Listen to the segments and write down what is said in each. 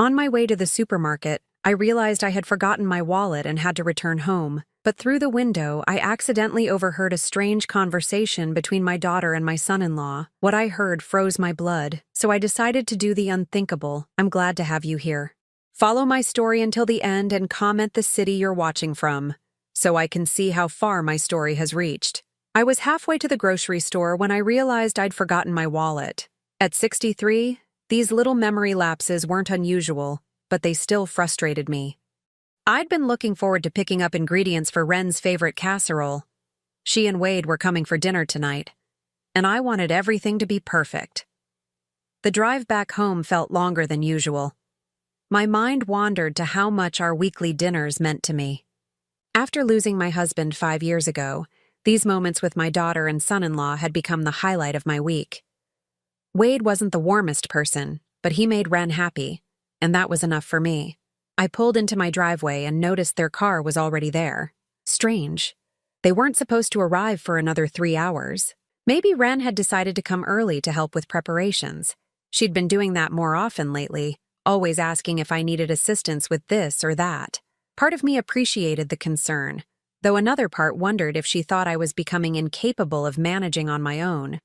On my way to the supermarket, I realized I had forgotten my wallet and had to return home. But through the window, I accidentally overheard a strange conversation between my daughter and my son-in-law. What I heard froze my blood, so I decided to do the unthinkable. I'm glad to have you here. Follow my story until the end and comment the city you're watching from, so I can see how far my story has reached. I was halfway to the grocery store when I realized I'd forgotten my wallet. At 63, these little memory lapses weren't unusual, but they still frustrated me. I'd been looking forward to picking up ingredients for Wren's favorite casserole. She and Wade were coming for dinner tonight, and I wanted everything to be perfect. The drive back home felt longer than usual. My mind wandered to how much our weekly dinners meant to me. After losing my husband 5 years ago, these moments with my daughter and son-in-law had become the highlight of my week. Wade wasn't the warmest person, but he made Wren happy, and that was enough for me. I pulled into my driveway and noticed their car was already there. Strange. They weren't supposed to arrive for another 3 hours. Maybe Wren had decided to come early to help with preparations. She'd been doing that more often lately, always asking if I needed assistance with this or that. Part of me appreciated the concern, though another part wondered if she thought I was becoming incapable of managing on my own.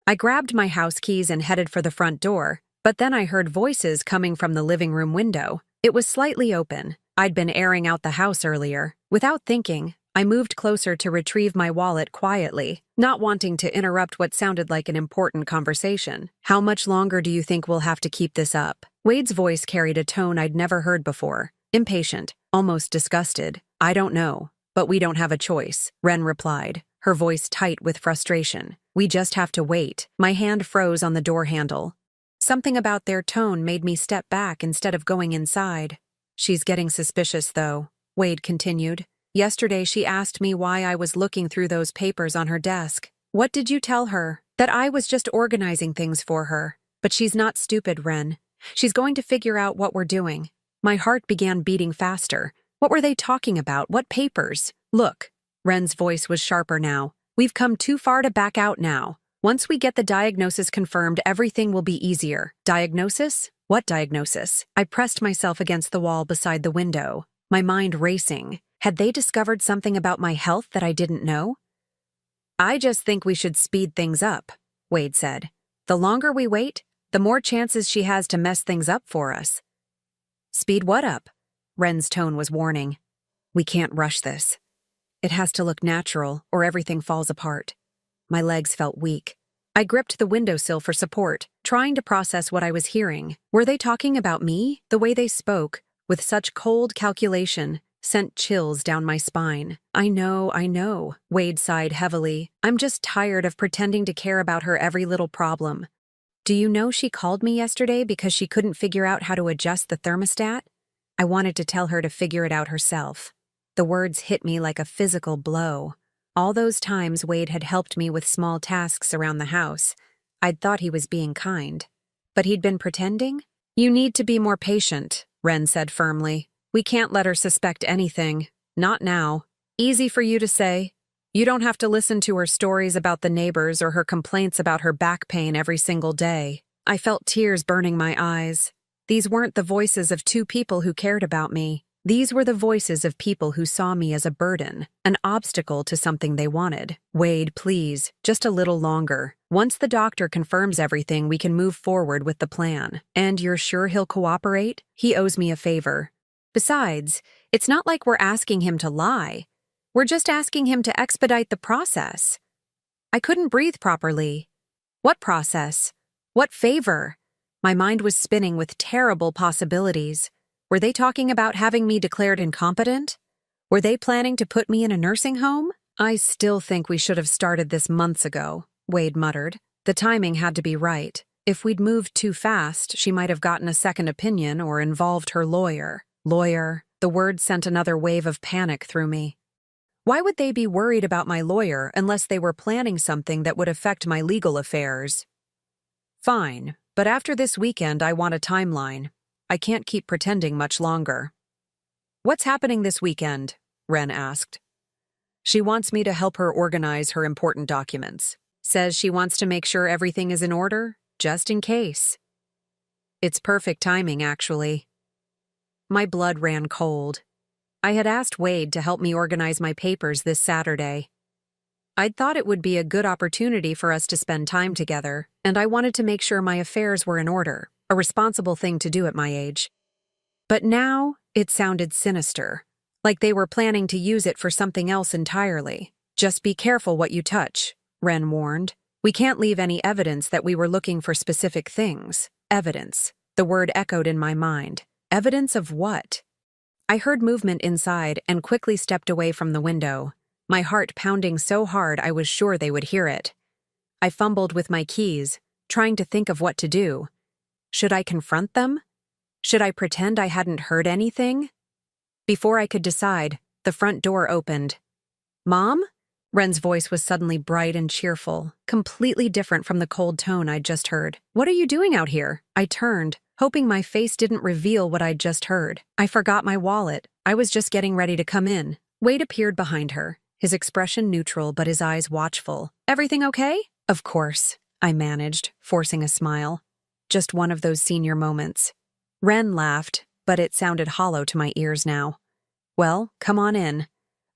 I grabbed my house keys and headed for the front door, but then I heard voices coming from the living room window. It was slightly open. I'd been airing out the house earlier. Without thinking, I moved closer to retrieve my wallet quietly, not wanting to interrupt what sounded like an important conversation. "How much longer do you think we'll have to keep this up?" Wade's voice carried a tone I'd never heard before. Impatient, almost disgusted. "I don't know, but we don't have a choice," Wren replied, her voice tight with frustration. "We just have to wait." My hand froze on the door handle. Something about their tone made me step back instead of going inside. "She's getting suspicious, though," Wade continued. "Yesterday she asked me why I was looking through those papers on her desk. What did you tell her? That I was just organizing things for her. But she's not stupid, Wren. She's going to figure out what we're doing." My heart began beating faster. What were they talking about? What papers? "Look," Wren's voice was sharper now. "We've come too far to back out now. Once we get the diagnosis confirmed, everything will be easier." "Diagnosis? What diagnosis?" I pressed myself against the wall beside the window, my mind racing. Had they discovered something about my health that I didn't know? "I just think we should speed things up," Wade said. "The longer we wait, the more chances she has to mess things up for us." "Speed what up?" Wren's tone was warning. "We can't rush this. It has to look natural, or everything falls apart." My legs felt weak. I gripped the windowsill for support, trying to process what I was hearing. Were they talking about me? The way they spoke, with such cold calculation, sent chills down my spine. I know, Wade sighed heavily. "I'm just tired of pretending to care about her every little problem. Do you know she called me yesterday because she couldn't figure out how to adjust the thermostat? I wanted to tell her to figure it out herself." The words hit me like a physical blow. All those times Wade had helped me with small tasks around the house, I'd thought he was being kind. But he'd been pretending? "You need to be more patient," Wren said firmly. "We can't let her suspect anything. Not now. Easy for you to say. You don't have to listen to her stories about the neighbors or her complaints about her back pain every single day." I felt tears burning my eyes. These weren't the voices of two people who cared about me. These were the voices of people who saw me as a burden, an obstacle to something they wanted. "Wade, please, just a little longer. Once the doctor confirms everything, we can move forward with the plan. And you're sure he'll cooperate? He owes me a favor. Besides, it's not like we're asking him to lie. We're just asking him to expedite the process." I couldn't breathe properly. What process? What favor? My mind was spinning with terrible possibilities. Were they talking about having me declared incompetent? Were they planning to put me in a nursing home? "I still think we should have started this months ago," Wade muttered. "The timing had to be right. If we'd moved too fast, she might have gotten a second opinion or involved her lawyer." Lawyer. The word sent another wave of panic through me. Why would they be worried about my lawyer unless they were planning something that would affect my legal affairs? "Fine, but after this weekend I want a timeline. I can't keep pretending much longer." "What's happening this weekend?" Wren asked. "She wants me to help her organize her important documents. Says she wants to make sure everything is in order, just in case." "It's perfect timing, actually. My blood ran cold. I had asked Wade to help me organize my papers this Saturday. I'd thought it would be a good opportunity for us to spend time together, and I wanted to make sure my affairs were in order, a responsible thing to do at my age. But now, it sounded sinister, like they were planning to use it for something else entirely. Just be careful what you touch, Wren warned. We can't leave any evidence that we were looking for specific things. Evidence. The word echoed in my mind. Evidence of what? I heard movement inside and quickly stepped away from the window, my heart pounding so hard I was sure they would hear it. I fumbled with my keys, trying to think of what to do. Should I confront them? Should I pretend I hadn't heard anything? Before I could decide, the front door opened. Mom? Wren's voice was suddenly bright and cheerful, completely different from the cold tone I'd just heard. What are you doing out here? I turned, hoping my face didn't reveal what I'd just heard. I forgot my wallet. I was just getting ready to come in. Wade appeared behind her, his expression neutral but his eyes watchful. Everything okay? Of course, I managed, forcing a smile. Just one of those senior moments. Wren laughed, but it sounded hollow to my ears now. Well, come on in.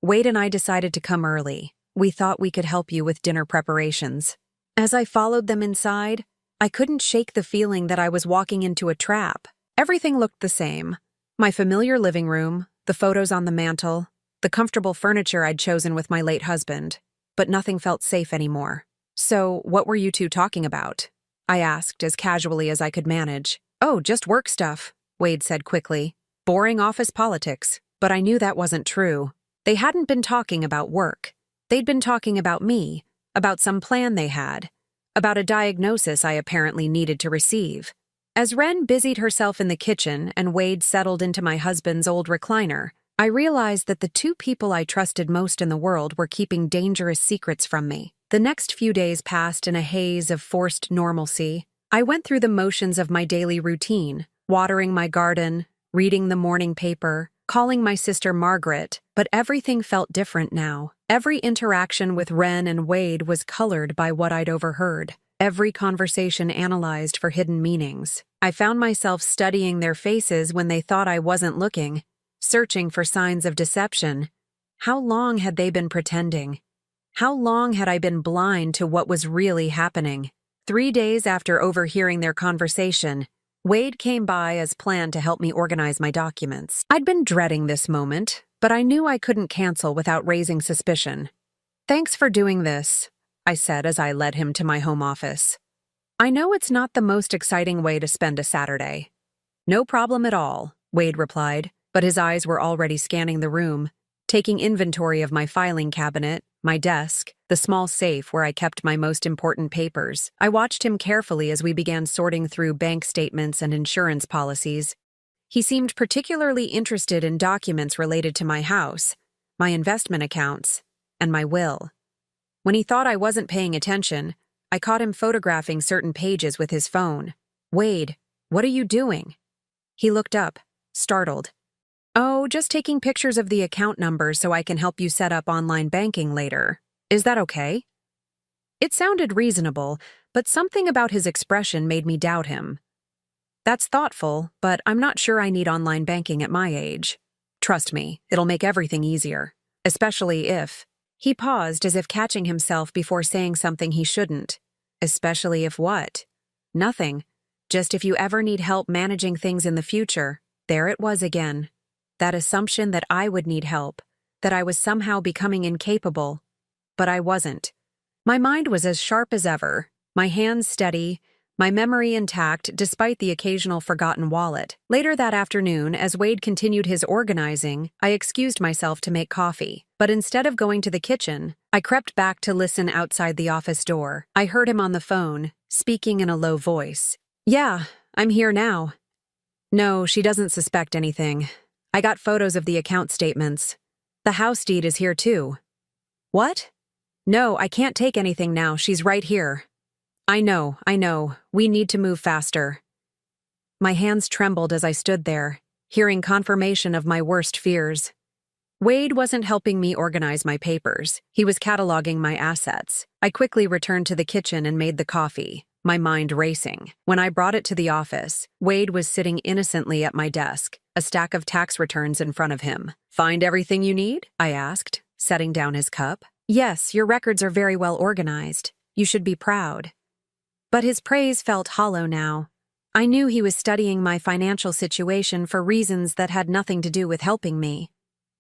Wade and I decided to come early. We thought we could help you with dinner preparations. As I followed them inside, I couldn't shake the feeling that I was walking into a trap. Everything looked the same. My familiar living room, the photos on the mantel, the comfortable furniture I'd chosen with my late husband. But nothing felt safe anymore. So, what were you two talking about? I asked as casually as I could manage. Oh, just work stuff, Wade said quickly. Boring office politics. But I knew that wasn't true. They hadn't been talking about work. They'd been talking about me, about some plan they had, about a diagnosis I apparently needed to receive. As Wren busied herself in the kitchen and Wade settled into my husband's old recliner, I realized that the two people I trusted most in the world were keeping dangerous secrets from me. The next few days passed in a haze of forced normalcy. I went through the motions of my daily routine, watering my garden, reading the morning paper, calling my sister Margaret, but everything felt different now. Every interaction with Wren and Wade was colored by what I'd overheard. Every conversation analyzed for hidden meanings. I found myself studying their faces when they thought I wasn't looking, searching for signs of deception. How long had they been pretending? How long had I been blind to what was really happening? 3 days after overhearing their conversation, Wade came by as planned to help me organize my documents. I'd been dreading this moment, but I knew I couldn't cancel without raising suspicion. Thanks for doing this, I said as I led him to my home office. I know it's not the most exciting way to spend a Saturday. No problem at all, Wade replied, but his eyes were already scanning the room, taking inventory of my filing cabinet, my desk, the small safe where I kept my most important papers. I watched him carefully as we began sorting through bank statements and insurance policies. He seemed particularly interested in documents related to my house, my investment accounts, and my will. When he thought I wasn't paying attention, I caught him photographing certain pages with his phone. Wade, what are you doing? He looked up, startled. Oh, just taking pictures of the account numbers so I can help you set up online banking later. Is that okay? It sounded reasonable, but something about his expression made me doubt him. That's thoughtful, but I'm not sure I need online banking at my age. Trust me, it'll make everything easier. Especially if... He paused as if catching himself before saying something he shouldn't. Especially if what? Nothing. Just if you ever need help managing things in the future. There it was again. That assumption that I would need help, that I was somehow becoming incapable. But I wasn't. My mind was as sharp as ever, my hands steady, my memory intact despite the occasional forgotten wallet. Later that afternoon, as Wade continued his organizing, I excused myself to make coffee. But instead of going to the kitchen, I crept back to listen outside the office door. I heard him on the phone, speaking in a low voice. Yeah, I'm here now. No, she doesn't suspect anything. I got photos of the account statements. The house deed is here too. What? No, I can't take anything now. She's right here. I know. We need to move faster. My hands trembled as I stood there, hearing confirmation of my worst fears. Wade wasn't helping me organize my papers. He was cataloging my assets. I quickly returned to the kitchen and made the coffee, my mind racing. When I brought it to the office, Wade was sitting innocently at my desk, a stack of tax returns in front of him. "Find everything you need?" I asked, setting down his cup. "Yes, your records are very well organized. You should be proud." But his praise felt hollow now. I knew he was studying my financial situation for reasons that had nothing to do with helping me.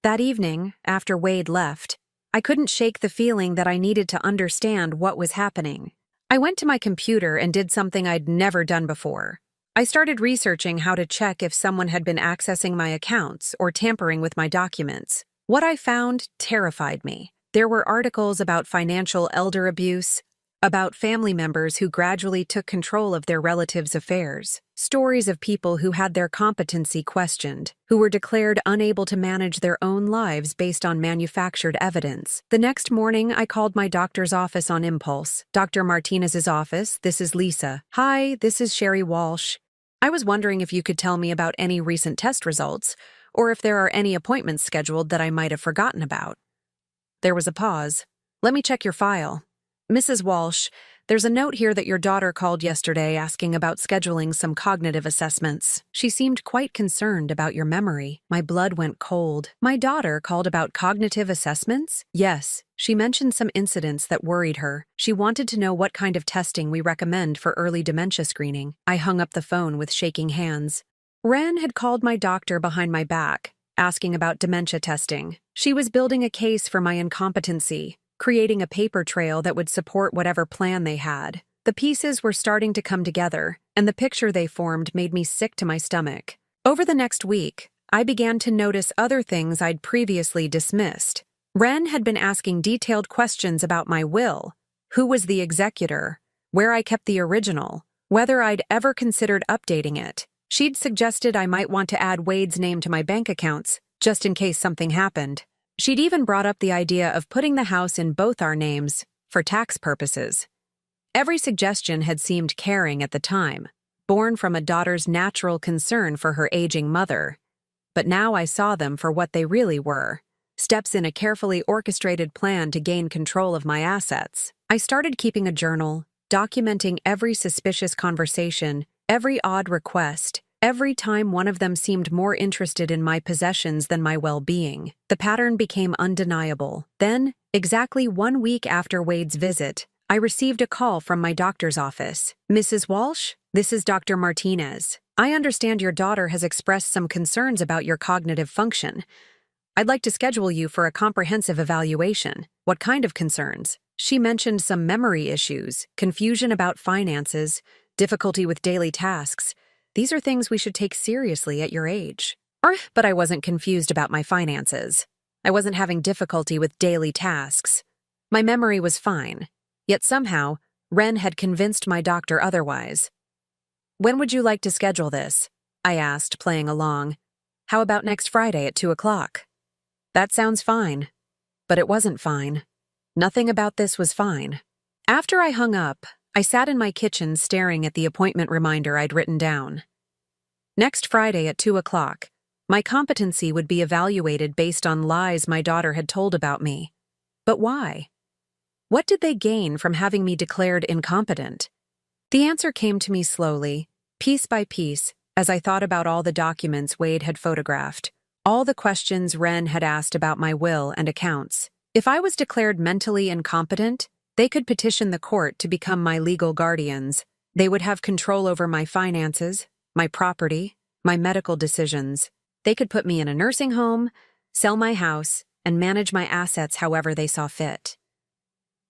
That evening, after Wade left, I couldn't shake the feeling that I needed to understand what was happening. I went to my computer and did something I'd never done before. I started researching how to check if someone had been accessing my accounts or tampering with my documents. What I found terrified me. There were articles about financial elder abuse, about family members who gradually took control of their relatives' affairs, stories of people who had their competency questioned, who were declared unable to manage their own lives based on manufactured evidence. The next morning, I called my doctor's office on impulse. "Dr. Martinez's office, this is Lisa." "Hi, this is Sherry Walsh. I was wondering if you could tell me about any recent test results, or if there are any appointments scheduled that I might have forgotten about." There was a pause. "Let me check your file. Mrs. Walsh, there's a note here that your daughter called yesterday asking about scheduling some cognitive assessments. She seemed quite concerned about your memory." My blood went cold. My daughter called about cognitive assessments? Yes. She mentioned some incidents that worried her. She wanted to know what kind of testing we recommend for early dementia screening. I hung up the phone with shaking hands. Ren had called my doctor behind my back, asking about dementia testing. She was building a case for my incompetency, creating a paper trail that would support whatever plan they had. The pieces were starting to come together, and the picture they formed made me sick to my stomach. Over the next week, I began to notice other things I'd previously dismissed. Ren had been asking detailed questions about my will, who was the executor, where I kept the original, whether I'd ever considered updating it. She'd suggested I might want to add Wade's name to my bank accounts, just in case something happened. She'd even brought up the idea of putting the house in both our names, for tax purposes. Every suggestion had seemed caring at the time, born from a daughter's natural concern for her aging mother. But now I saw them for what they really were, steps in a carefully orchestrated plan to gain control of my assets. I started keeping a journal, documenting every suspicious conversation, every odd request, every time one of them seemed more interested in my possessions than my well-being. The pattern became undeniable. Then, exactly 1 week after Wade's visit, I received a call from my doctor's office. "Mrs. Walsh, this is Dr. Martinez. I understand your daughter has expressed some concerns about your cognitive function. I'd like to schedule you for a comprehensive evaluation." "What kind of concerns?" She mentioned some memory issues, confusion about finances, difficulty with daily tasks. These are things we should take seriously at your age. But I wasn't confused about my finances. I wasn't having difficulty with daily tasks. My memory was fine. Yet somehow, Ren had convinced my doctor otherwise. "When would you like to schedule this?" I asked, playing along. "How about next Friday at 2 o'clock? "That sounds fine." But it wasn't fine. Nothing about this was fine. After I hung up, I sat in my kitchen staring at the appointment reminder I'd written down. Next Friday at 2 o'clock, my competency would be evaluated based on lies my daughter had told about me. But why? What did they gain from having me declared incompetent? The answer came to me slowly, piece by piece, as I thought about all the documents Wade had photographed, all the questions Ren had asked about my will and accounts. If I was declared mentally incompetent, they could petition the court to become my legal guardians. They would have control over my finances, my property, my medical decisions. They could put me in a nursing home, sell my house, and manage my assets however they saw fit.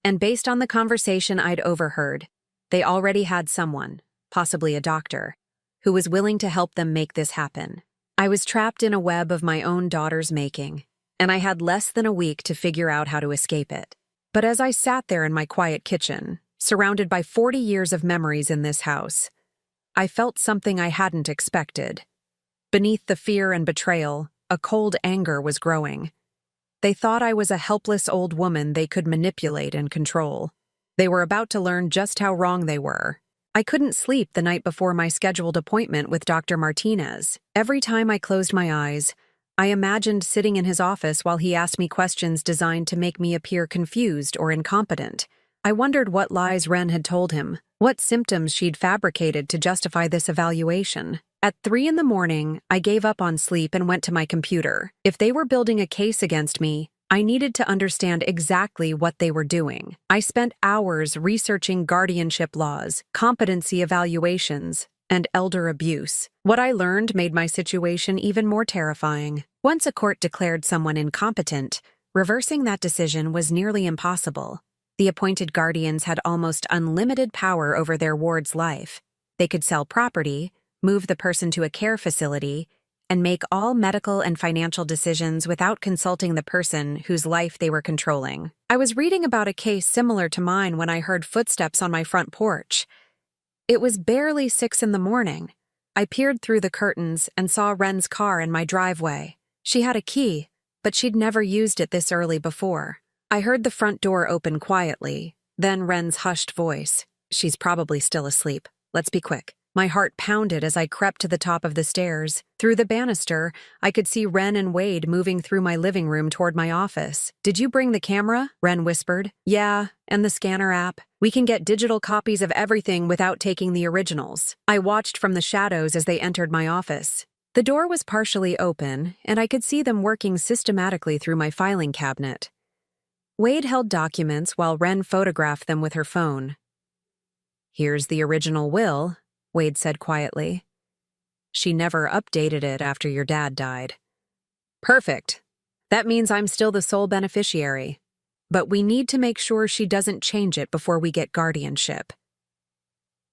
And based on the conversation I'd overheard, they already had someone, possibly a doctor, who was willing to help them make this happen. I was trapped in a web of my own daughter's making, and I had less than a week to figure out how to escape it. But as I sat there in my quiet kitchen, surrounded by 40 years of memories in this house, I felt something I hadn't expected. Beneath the fear and betrayal, a cold anger was growing. They thought I was a helpless old woman they could manipulate and control. They were about to learn just how wrong they were. I couldn't sleep the night before my scheduled appointment with Dr. Martinez. Every time I closed my eyes, I imagined sitting in his office while he asked me questions designed to make me appear confused or incompetent. I wondered what lies Ren had told him, what symptoms she'd fabricated to justify this evaluation. At 3 in the morning, I gave up on sleep and went to my computer. If they were building a case against me, I needed to understand exactly what they were doing. I spent hours researching guardianship laws, competency evaluations, and elder abuse. What I learned made my situation even more terrifying. Once a court declared someone incompetent, reversing that decision was nearly impossible. The appointed guardians had almost unlimited power over their ward's life. They could sell property, move the person to a care facility, and make all medical and financial decisions without consulting the person whose life they were controlling. I was reading about a case similar to mine when I heard footsteps on my front porch. It was barely 6 in the morning. I peered through the curtains and saw Wren's car in my driveway. She had a key, but she'd never used it this early before. I heard the front door open quietly, then Wren's hushed voice. "She's probably still asleep. Let's be quick." My heart pounded as I crept to the top of the stairs. Through the banister, I could see Wren and Wade moving through my living room toward my office. "Did you bring the camera?" Wren whispered. "Yeah, and the scanner app. We can get digital copies of everything without taking the originals." I watched from the shadows as they entered my office. The door was partially open, and I could see them working systematically through my filing cabinet. Wade held documents while Wren photographed them with her phone. "Here's the original will," Wade said quietly. "She never updated it after your dad died." "Perfect. That means I'm still the sole beneficiary. But we need to make sure she doesn't change it before we get guardianship."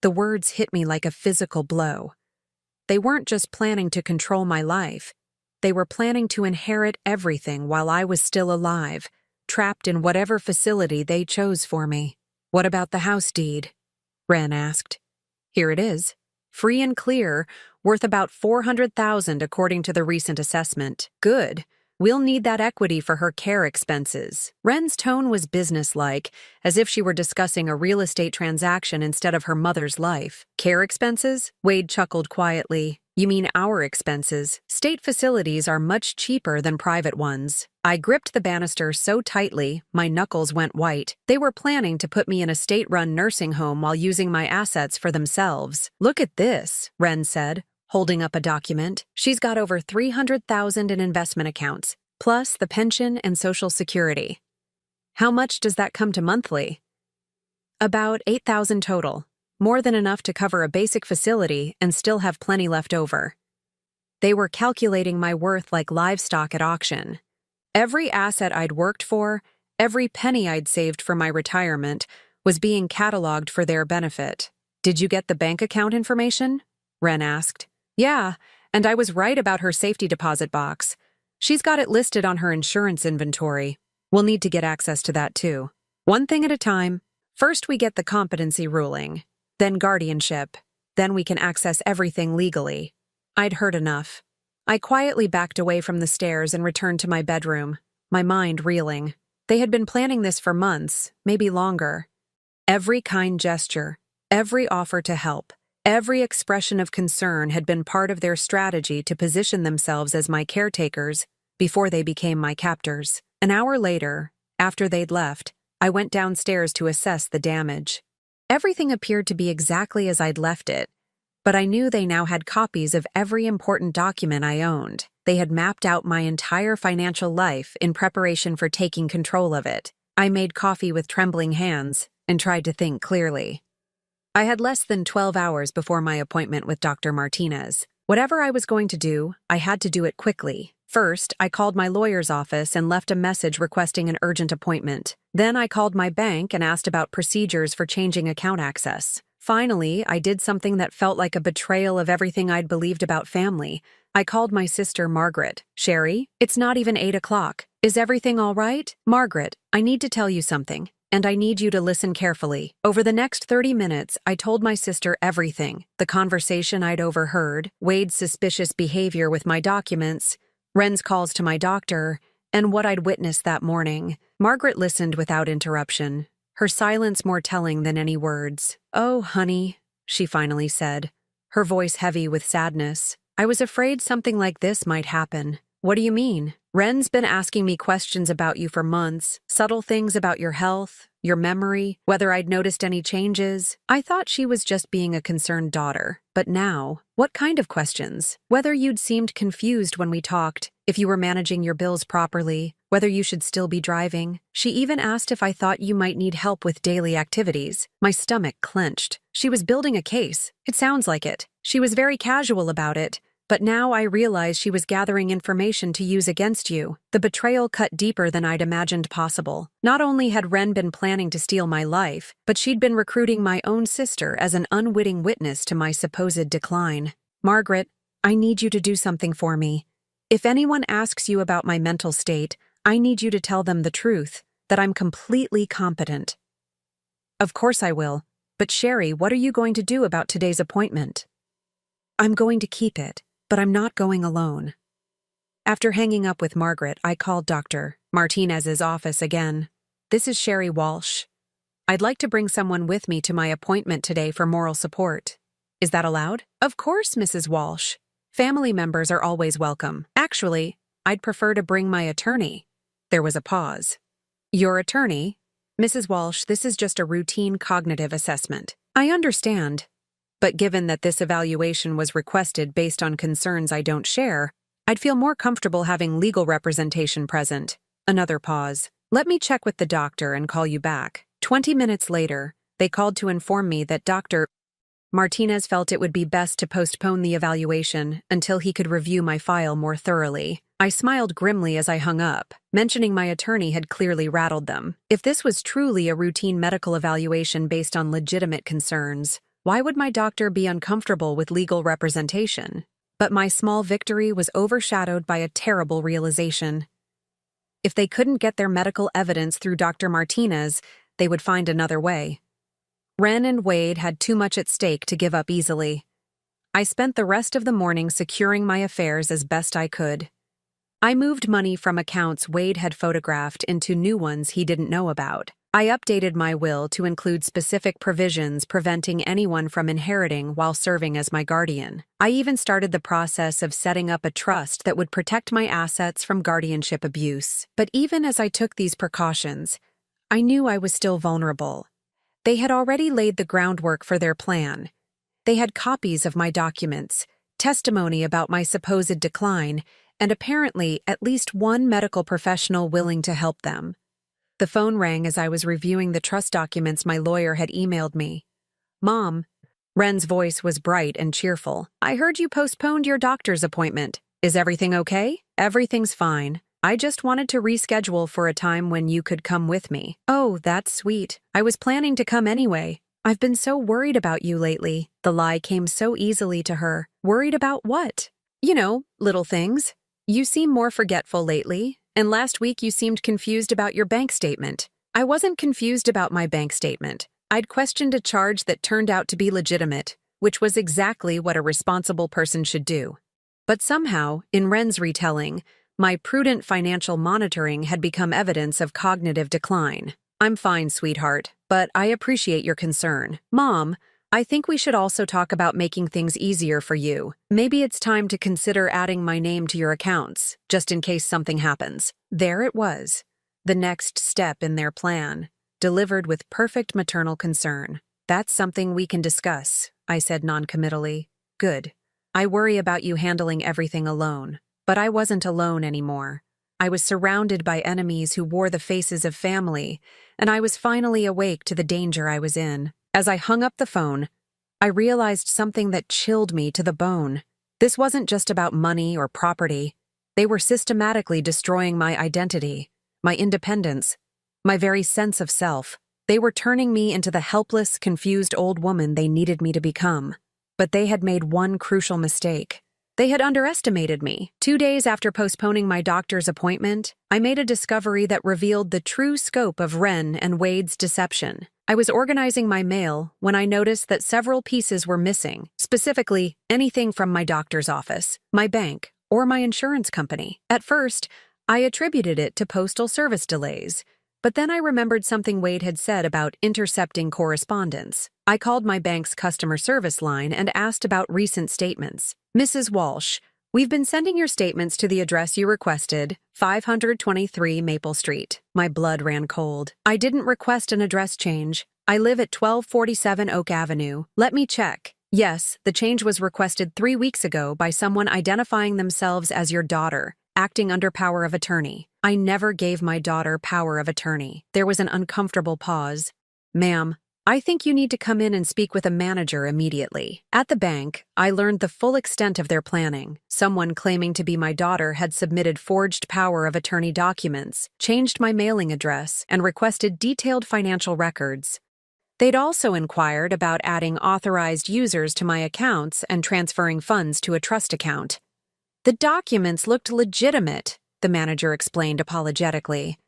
The words hit me like a physical blow. They weren't just planning to control my life. They were planning to inherit everything while I was still alive, trapped in whatever facility they chose for me. "What about the house deed?" Wren asked. "Here it is. Free and clear, worth about $400,000 according to the recent assessment." "Good. We'll need that equity for her care expenses." Wren's tone was businesslike, as if she were discussing a real estate transaction instead of her mother's life. "Care expenses?" Wade chuckled quietly. "You mean our expenses. State facilities are much cheaper than private ones." I gripped the banister so tightly, my knuckles went white. They were planning to put me in a state-run nursing home while using my assets for themselves. "Look at this," Wren said, holding up a document. "She's got over $300,000 in investment accounts, plus the pension and Social Security." "How much does that come to monthly?" "About $8,000 total. More than enough to cover a basic facility and still have plenty left over." They were calculating my worth like livestock at auction. Every asset I'd worked for, every penny I'd saved for my retirement, was being cataloged for their benefit. "Did you get the bank account information?" Wren asked. "Yeah, and I was right about her safety deposit box. She's got it listed on her insurance inventory. We'll need to get access to that too. One thing at a time. First we get the competency ruling, then guardianship, then we can access everything legally." I'd heard enough. I quietly backed away from the stairs and returned to my bedroom, my mind reeling. They had been planning this for months, maybe longer. Every kind gesture, every offer to help, every expression of concern had been part of their strategy to position themselves as my caretakers before they became my captors. An hour later, after they'd left, I went downstairs to assess the damage. Everything appeared to be exactly as I'd left it, but I knew they now had copies of every important document I owned. They had mapped out my entire financial life in preparation for taking control of it. I made coffee with trembling hands and tried to think clearly. I had less than 12 hours before my appointment with Dr. Martinez. Whatever I was going to do, I had to do it quickly. First, I called my lawyer's office and left a message requesting an urgent appointment. Then I called my bank and asked about procedures for changing account access. Finally, I did something that felt like a betrayal of everything I'd believed about family. I called my sister, Margaret. "Sherry, it's not even 8 o'clock. Is everything all right? Margaret, I need to tell you something, and I need you to listen carefully." Over the next 30 minutes, I told my sister everything. The conversation I'd overheard, Wade's suspicious behavior with my documents, Wren's calls to my doctor, and what I'd witnessed that morning. Margaret listened without interruption, her silence more telling than any words. "Oh, honey," she finally said, her voice heavy with sadness. "I was afraid something like this might happen." "What do you mean?" "Wren's been asking me questions about you for months, subtle things about your health, your memory, whether I'd noticed any changes. I thought she was just being a concerned daughter. But now, what kind of questions? Whether you'd seemed confused when we talked, if you were managing your bills properly, whether you should still be driving. She even asked if I thought you might need help with daily activities. My stomach clenched. She was building a case. It sounds like it. She was very casual about it. But now I realize she was gathering information to use against you. The betrayal cut deeper than I'd imagined possible. Not only had Ren been planning to steal my life, but she'd been recruiting my own sister as an unwitting witness to my supposed decline. Margaret, I need you to do something for me. If anyone asks you about my mental state, I need you to tell them the truth, that I'm completely competent. Of course I will. But Sherry, what are you going to do about today's appointment? I'm going to keep it. But I'm not going alone. After hanging up with Margaret, I called Dr. Martinez's office again. This is Sherry Walsh. I'd like to bring someone with me to my appointment today for moral support. Is that allowed? Of course, Mrs. Walsh. Family members are always welcome. Actually, I'd prefer to bring my attorney. There was a pause. Your attorney? Mrs. Walsh, this is just a routine cognitive assessment. I understand. But given that this evaluation was requested based on concerns I don't share, I'd feel more comfortable having legal representation present. Another pause. Let me check with the doctor and call you back. 20 minutes later, they called to inform me that Dr. Martinez felt it would be best to postpone the evaluation until he could review my file more thoroughly. I smiled grimly as I hung up. Mentioning my attorney had clearly rattled them. If this was truly a routine medical evaluation based on legitimate concerns, why would my doctor be uncomfortable with legal representation? But my small victory was overshadowed by a terrible realization. If they couldn't get their medical evidence through Dr. Martinez, they would find another way. Ren and Wade had too much at stake to give up easily. I spent the rest of the morning securing my affairs as best I could. I moved money from accounts Wade had photographed into new ones he didn't know about. I updated my will to include specific provisions preventing anyone from inheriting while serving as my guardian. I even started the process of setting up a trust that would protect my assets from guardianship abuse. But even as I took these precautions, I knew I was still vulnerable. They had already laid the groundwork for their plan. They had copies of my documents, testimony about my supposed decline, and apparently at least one medical professional willing to help them. The phone rang as I was reviewing the trust documents my lawyer had emailed me. Mom. Ren's voice was bright and cheerful. I heard you postponed your doctor's appointment. Is everything okay? Everything's fine. I just wanted to reschedule for a time when you could come with me. Oh, that's sweet. I was planning to come anyway. I've been so worried about you lately. The lie came so easily to her. Worried about what? You know, little things. You seem more forgetful lately. And last week you seemed confused about your bank statement. I wasn't confused about my bank statement. I'd questioned a charge that turned out to be legitimate, which was exactly what a responsible person should do. But somehow, in Ren's retelling, my prudent financial monitoring had become evidence of cognitive decline. I'm fine, sweetheart, but I appreciate your concern. Mom, I think we should also talk about making things easier for you. Maybe it's time to consider adding my name to your accounts, just in case something happens. There it was, the next step in their plan, delivered with perfect maternal concern. That's something we can discuss, I said noncommittally. Good. I worry about you handling everything alone. But I wasn't alone anymore. I was surrounded by enemies who wore the faces of family, and I was finally awake to the danger I was in. As I hung up the phone, I realized something that chilled me to the bone. This wasn't just about money or property. They were systematically destroying my identity, my independence, my very sense of self. They were turning me into the helpless, confused old woman they needed me to become. But they had made one crucial mistake. They had underestimated me. 2 days after postponing my doctor's appointment, I made a discovery that revealed the true scope of Ren and Wade's deception. I was organizing my mail when I noticed that several pieces were missing, specifically anything from my doctor's office, my bank, or my insurance company. At first, I attributed it to postal service delays, but then I remembered something Wade had said about intercepting correspondence. I called my bank's customer service line and asked about recent statements. Mrs. Walsh, we've been sending your statements to the address you requested, 523 Maple Street. My blood ran cold. I didn't request an address change. I live at 1247 Oak Avenue. Let me check. Yes, the change was requested 3 weeks ago by someone identifying themselves as your daughter, acting under power of attorney. I never gave my daughter power of attorney. There was an uncomfortable pause. Ma'am, I think you need to come in and speak with a manager immediately. At the bank, I learned the full extent of their planning. Someone claiming to be my daughter had submitted forged power of attorney documents, changed my mailing address, and requested detailed financial records. They'd also inquired about adding authorized users to my accounts and transferring funds to a trust account. The documents looked legitimate, the manager explained apologetically.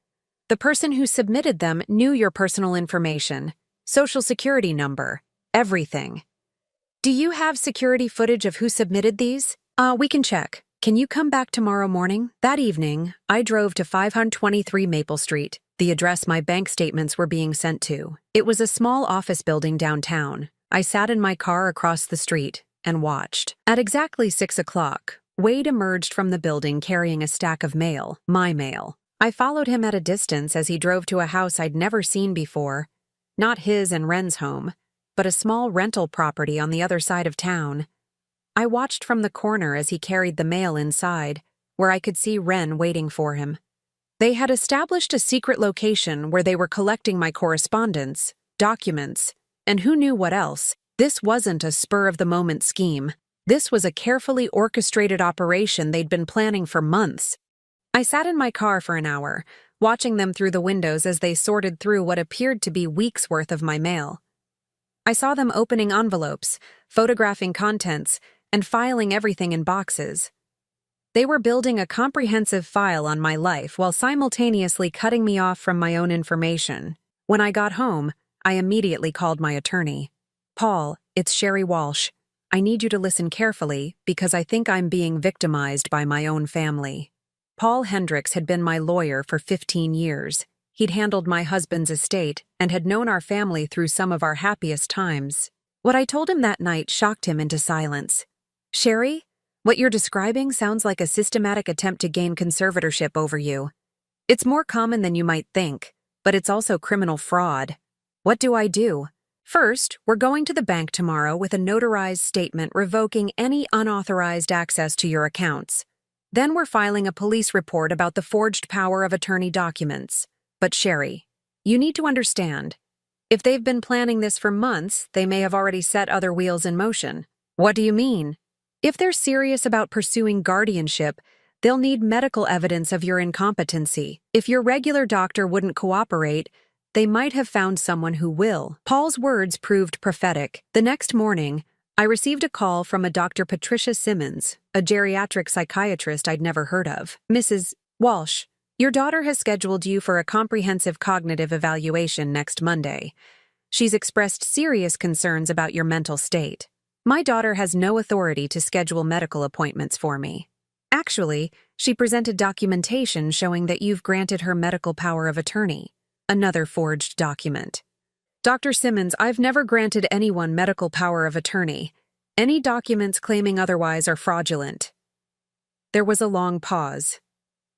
The person who submitted them knew your personal information, social security number, everything. Do you have security footage of who submitted these? We can check. Can you come back tomorrow morning? That evening, I drove to 523 Maple Street, the address my bank statements were being sent to. It was a small office building downtown. I sat in my car across the street and watched. At exactly 6 o'clock, Wade emerged from the building carrying a stack of mail, my mail. I followed him at a distance as he drove to a house I'd never seen before. Not his and Ren's home, but a small rental property on the other side of town. I watched from the corner as he carried the mail inside, where I could see Ren waiting for him. They had established a secret location where they were collecting my correspondence, documents, and who knew what else. This wasn't a spur-of-the-moment scheme. This was a carefully orchestrated operation they'd been planning for months. I sat in my car for an hour, watching them through the windows as they sorted through what appeared to be weeks' worth of my mail. I saw them opening envelopes, photographing contents, and filing everything in boxes. They were building a comprehensive file on my life while simultaneously cutting me off from my own information. When I got home, I immediately called my attorney. Paul, it's Sherry Walsh. I need you to listen carefully because I think I'm being victimized by my own family. Paul Hendricks had been my lawyer for 15 years. He'd handled my husband's estate and had known our family through some of our happiest times. What I told him that night shocked him into silence. Sherry, what you're describing sounds like a systematic attempt to gain conservatorship over you. It's more common than you might think, but it's also criminal fraud. What do I do? First, we're going to the bank tomorrow with a notarized statement revoking any unauthorized access to your accounts. Then we're filing a police report about the forged power of attorney documents. But Sherry, you need to understand. If they've been planning this for months, they may have already set other wheels in motion. What do you mean? If they're serious about pursuing guardianship, they'll need medical evidence of your incompetency. If your regular doctor wouldn't cooperate, they might have found someone who will. Paul's words proved prophetic. The next morning, I received a call from a Dr. Patricia Simmons, a geriatric psychiatrist I'd never heard of. Mrs. Walsh, your daughter has scheduled you for a comprehensive cognitive evaluation next Monday. She's expressed serious concerns about your mental state. My daughter has no authority to schedule medical appointments for me. Actually, she presented documentation showing that you've granted her medical power of attorney. Another forged document. Dr. Simmons, I've never granted anyone medical power of attorney. Any documents claiming otherwise are fraudulent. There was a long pause.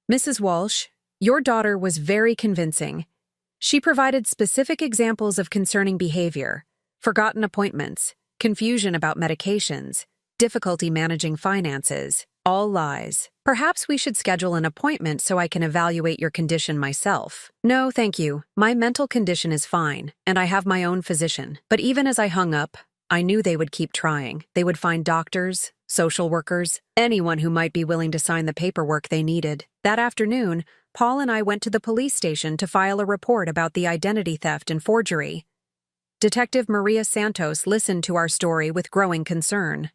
Mrs. Walsh, your daughter was very convincing. She provided specific examples of concerning behavior, forgotten appointments, confusion about medications, difficulty managing finances, all lies. Perhaps we should schedule an appointment so I can evaluate your condition myself. No, thank you. My mental condition is fine, and I have my own physician. But even as I hung up, I knew they would keep trying. They would find doctors, social workers, anyone who might be willing to sign the paperwork they needed. That afternoon, Paul and I went to the police station to file a report about the identity theft and forgery. Detective Maria Santos listened to our story with growing concern.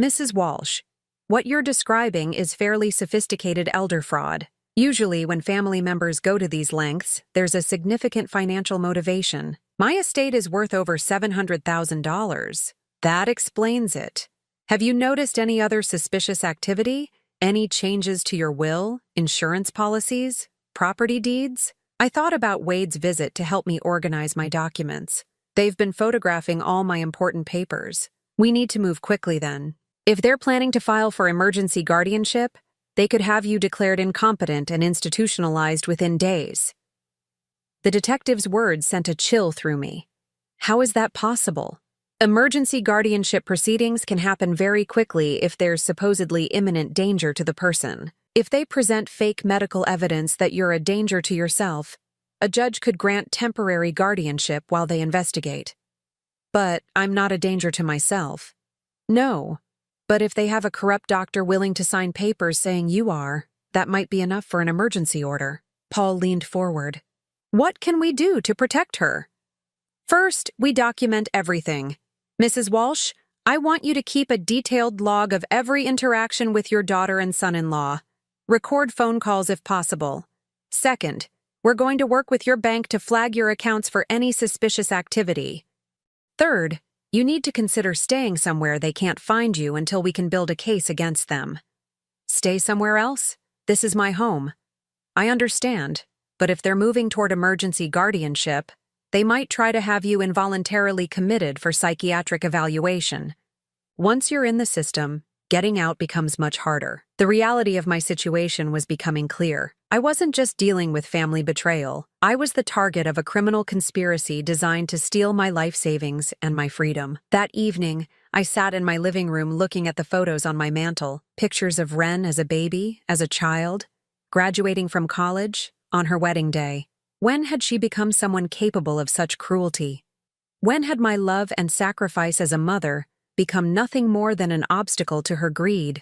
Mrs. Walsh, what you're describing is fairly sophisticated elder fraud. Usually, when family members go to these lengths, there's a significant financial motivation. My estate is worth over $700,000. That explains it. Have you noticed any other suspicious activity? Any changes to your will, insurance policies, property deeds? I thought about Wade's visit to help me organize my documents. They've been photographing all my important papers. We need to move quickly then. If they're planning to file for emergency guardianship, they could have you declared incompetent and institutionalized within days. The detective's words sent a chill through me. How is that possible? Emergency guardianship proceedings can happen very quickly if there's supposedly imminent danger to the person. If they present fake medical evidence that you're a danger to yourself, a judge could grant temporary guardianship while they investigate. But I'm not a danger to myself. No. But if they have a corrupt doctor willing to sign papers saying you are, that might be enough for an emergency order. Paul leaned forward. What can we do to protect her? First, we document everything. Mrs. Walsh, I want you to keep a detailed log of every interaction with your daughter and son-in-law. Record phone calls if possible. Second, we're going to work with your bank to flag your accounts for any suspicious activity. Third, you need to consider staying somewhere they can't find you until we can build a case against them. Stay somewhere else? This is my home. I understand, but if they're moving toward emergency guardianship, they might try to have you involuntarily committed for psychiatric evaluation. Once you're in the system, getting out becomes much harder. The reality of my situation was becoming clear. I wasn't just dealing with family betrayal. I was the target of a criminal conspiracy designed to steal my life savings and my freedom. That evening, I sat in my living room looking at the photos on my mantle, pictures of Wren as a baby, as a child, graduating from college, on her wedding day. When had she become someone capable of such cruelty? When had my love and sacrifice as a mother become nothing more than an obstacle to her greed?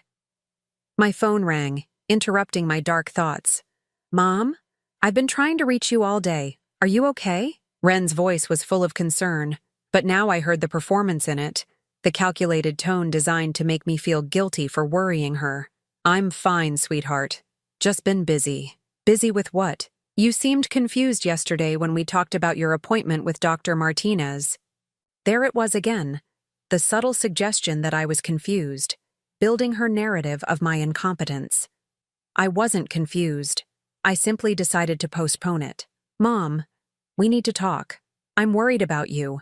My phone rang, interrupting my dark thoughts. Mom? I've been trying to reach you all day. Are you okay? Wren's voice was full of concern, but now I heard the performance in it, the calculated tone designed to make me feel guilty for worrying her. I'm fine, sweetheart. Just been busy. Busy with what? You seemed confused yesterday when we talked about your appointment with Dr. Martinez. There it was again, the subtle suggestion that I was confused, building her narrative of my incompetence. I wasn't confused. I simply decided to postpone it. Mom, we need to talk. I'm worried about you.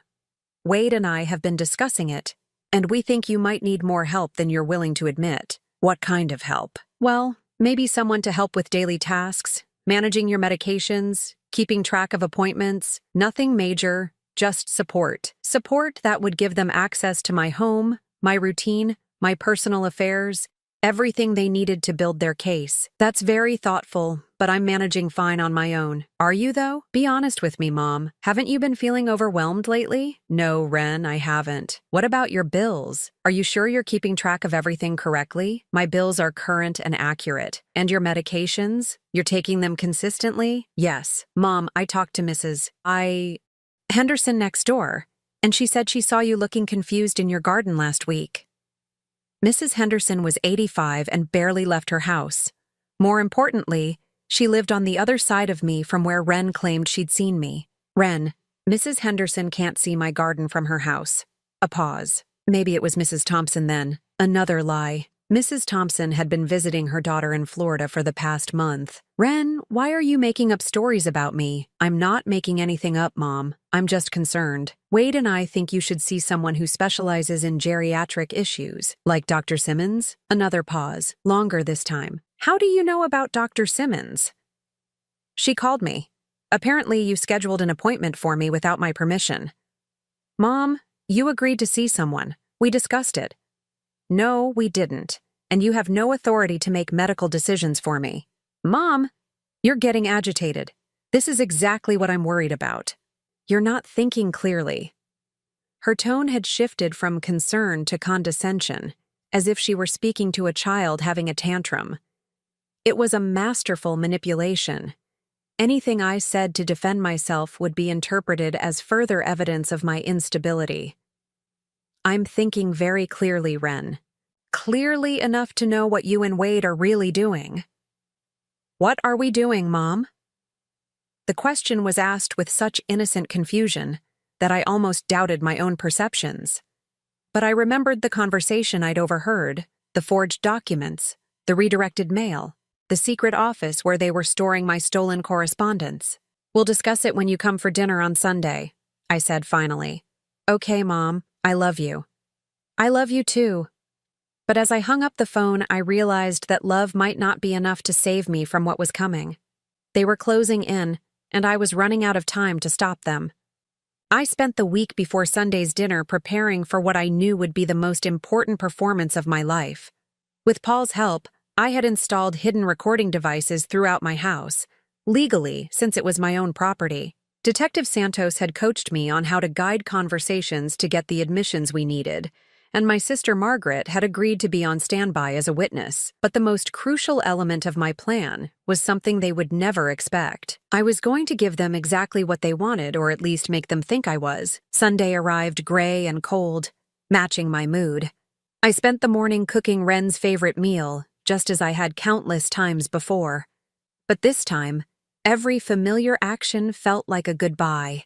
Wade and I have been discussing it, and we think you might need more help than you're willing to admit. What kind of help? Well, maybe someone to help with daily tasks, managing your medications, keeping track of appointments, nothing major, just support. Support that would give them access to my home, my routine, my personal affairs, everything they needed to build their case. That's very thoughtful, but I'm managing fine on my own. Are you, though? Be honest with me, Mom. Haven't you been feeling overwhelmed lately? No, Wren, I haven't. What about your bills? Are you sure you're keeping track of everything correctly? My bills are current and accurate. And your medications? You're taking them consistently? Yes. Mom, I talked to Mrs. Henderson next door, and she said she saw you looking confused in your garden last week. Mrs. Henderson was 85 and barely left her house. More importantly, she lived on the other side of me from where Wren claimed she'd seen me. Wren, Mrs. Henderson can't see my garden from her house. A pause. Maybe it was Mrs. Thompson then. Another lie. Mrs. Thompson had been visiting her daughter in Florida for the past month. Wren, why are you making up stories about me? I'm not making anything up, Mom. I'm just concerned. Wade and I think you should see someone who specializes in geriatric issues, like Dr. Simmons. Another pause, longer this time. How do you know about Dr. Simmons? She called me. Apparently you scheduled an appointment for me without my permission. Mom, you agreed to see someone. We discussed it. No, we didn't, and you have no authority to make medical decisions for me. Mom, you're getting agitated. This is exactly what I'm worried about. You're not thinking clearly. Her tone had shifted from concern to condescension, as if she were speaking to a child having a tantrum. It was a masterful manipulation. Anything I said to defend myself would be interpreted as further evidence of my instability. I'm thinking very clearly, Wren. Clearly enough to know what you and Wade are really doing. What are we doing, Mom? The question was asked with such innocent confusion that I almost doubted my own perceptions. But I remembered the conversation I'd overheard, the forged documents, the redirected mail, the secret office where they were storing my stolen correspondence. We'll discuss it when you come for dinner on Sunday, I said finally. Okay, Mom. I love you. I love you too. But as I hung up the phone, I realized that love might not be enough to save me from what was coming. They were closing in, and I was running out of time to stop them. I spent the week before Sunday's dinner preparing for what I knew would be the most important performance of my life. With Paul's help, I had installed hidden recording devices throughout my house, legally, since it was my own property. Detective Santos had coached me on how to guide conversations to get the admissions we needed, and my sister Margaret had agreed to be on standby as a witness. But the most crucial element of my plan was something they would never expect. I was going to give them exactly what they wanted, or at least make them think I was. Sunday arrived gray and cold, matching my mood. I spent the morning cooking Wren's favorite meal, just as I had countless times before. But this time, every familiar action felt like a goodbye.